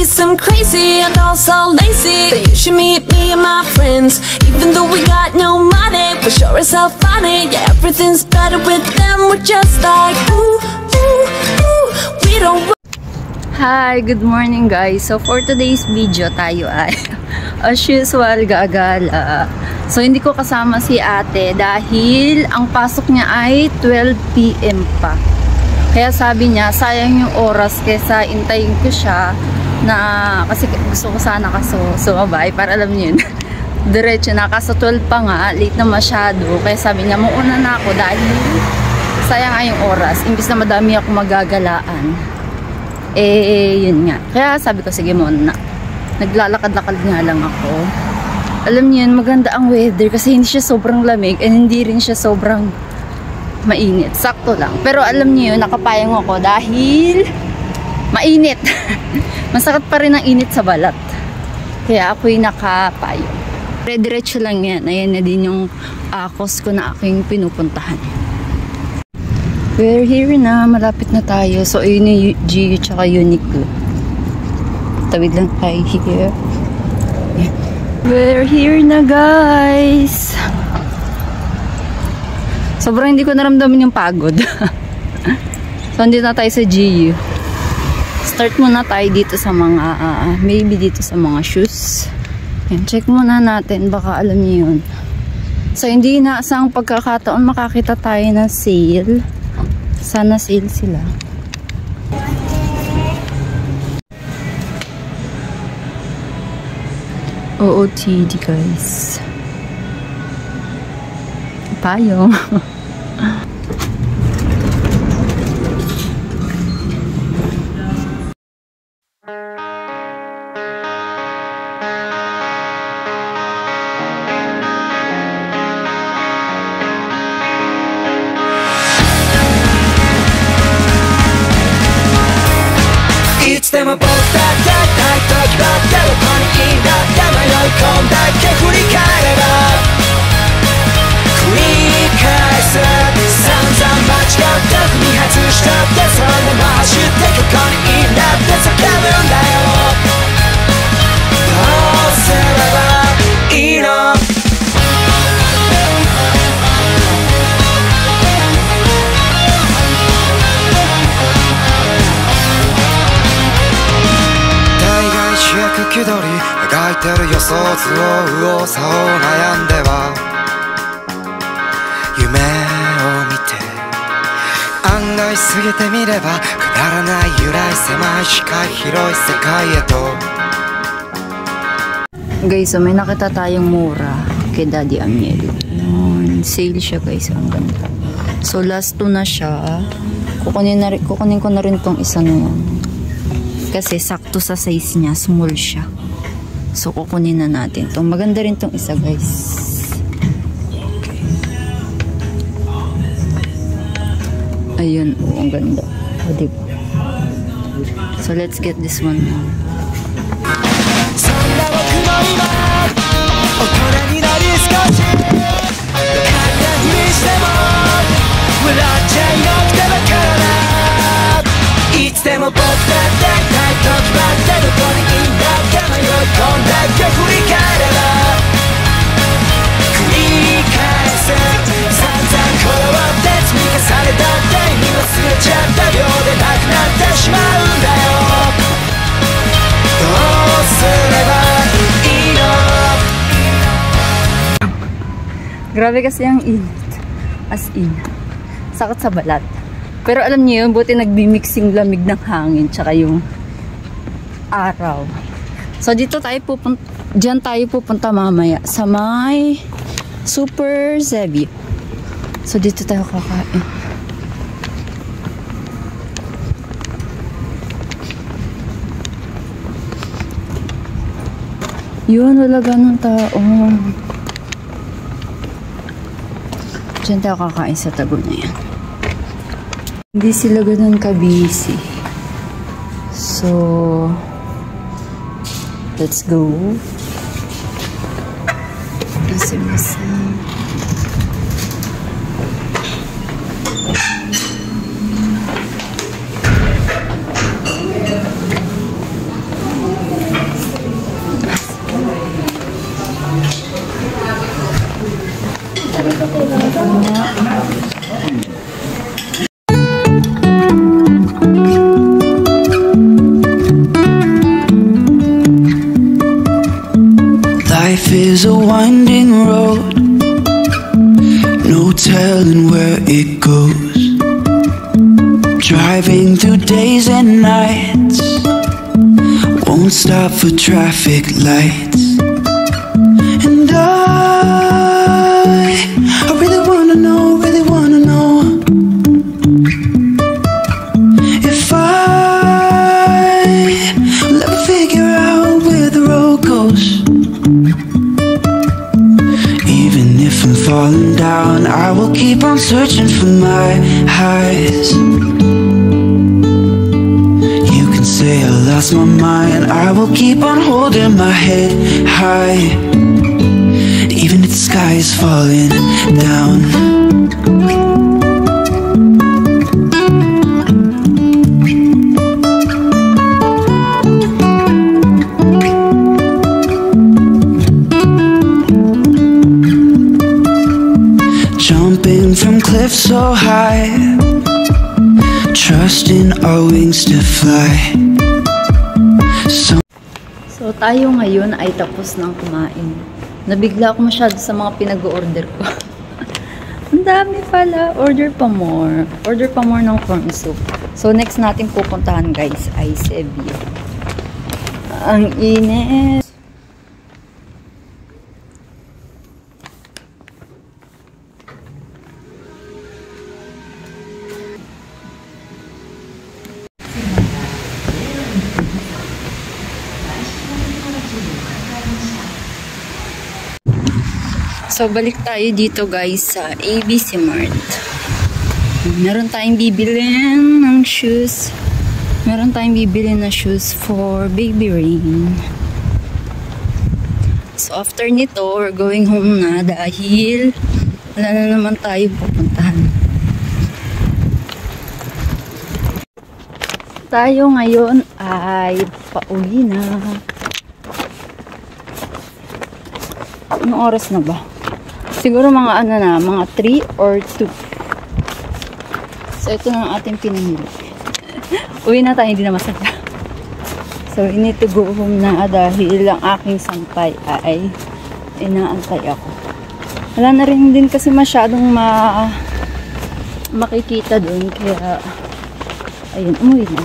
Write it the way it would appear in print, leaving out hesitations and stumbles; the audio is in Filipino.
some crazy and also lazy, then you should meet me and my friends. Even though we got no money, we sure as hell funny. Yeah, everything's better with them. We're just like ooh, ooh, ooh. We don't. Hi, good morning guys. So for today's video tayo ay as usual gagala. So hindi ko kasama si ate dahil ang pasok niya ay 12 PM pa. Kaya sabi niya sayang yung oras kesa intayin ko siya na kasi gusto ko sana sumabay para alam niyo yun. Diretso na kaso 12 pa nga, late na masyado. Kaya sabi niya mauna na ako dahil sayang nga yung oras. Imbis na madami ako magagalaan. Yun nga. Kaya sabi ko, sige muna. Naglalakad-lakad nga lang ako. Alam niyo yun, maganda ang weather kasi hindi siya sobrang lamig and hindi rin siya sobrang mainit. Sakto lang. Pero alam niyo yun, nakapayang ako dahil mainit. Masakit pa rin ang init sa balat. Kaya ako'y nakapayong. Diretso lang yan. Ayan na din yung Costco na aking pinupuntahan. We're here na, malapit na tayo. So, ayun yung GU tsaka Uniqlo. Tawid lang tayo here. We're here na, guys. Sobrang hindi ko naramdaman yung pagod. So, andito na tayo sa GU. Start muna tayo dito sa mga, maybe dito sa mga shoes. Yan, check muna natin, baka alam niyo yun. So, hindi na asang pagkakataon makakita tayo ng sale. Sana sale sila. OOTD guys. Payong.でも僕だって大体時ばってどこにいんだって迷い込んだっけ振り返れば繰り返す散々間違った踏み外したってそれでも走ってここにいんだって叫ぶんだよどうすればいいの気取り描いてる予想図を右往左往悩んでは夢を見て案外過ぎてみればくだらない由来狭い視界広い世界へと Guys, so may nakita tayong mura kay Daddy Amiel. Sale siya guys, ang ganda. So last 2 na siya. Kukunin ko na rin tong isa na yan. Kasi sakto sa size niya, small siya. So kukunin na natin to. Maganda rin tong isa guys. Okay. Ayun, ang ganda. O diba? So let's get this one now. Grabe kasi ang init. As in. Sakit sa balat. Pero alam niyo yun, buti nagbi-mixing lamig ng hangin tsaka yung araw. So dito tayo pupunta, dyan tayo pupunta mamaya sa may Super Zebi. So dito tayo kakain. Yun, wala ganun tao. Diyan tayo kakain sa tago na yan. Hindi sila ganun ka-busy. So, let's go. Nasa. is a winding road, no telling where it goes. Driving through days and nights, won't stop for traffic lights. And I really wanna know, if I'll ever figure out where the road goes. Even if I'm falling down, I will keep on searching for my highs. You can say I lost my mind, I will keep on holding my head high, even if the sky is falling down. Jumping from cliffs so high, trusting our wings to fly. So tayo ngayon ay tapos ng kumain. Nabigla ako masyado sa mga pinag-order ko. Ang dami pala. Order pa more ng corn soup. So next natin pupuntahan guys ay Cebu. Ang init. So, balik tayo dito guys sa ABC Mart. Meron tayong bibilin ng shoes. Meron tayong bibilin na shoes for baby Rain. So, after nito, we're going home na dahil wala na naman tayo pupuntahan. Tayo ngayon ay pauwi na. Anong oras na ba? Siguro mga ano na, mga 3 or 2. So, ito na ang ating pinamili. Uwi na tayo, hindi na masaya. So, we need to go home na dahil ang aking sampay ay inaantay ako. Wala na rin din kasi masyadong makikita doon. Kaya, ayun, umuwi na.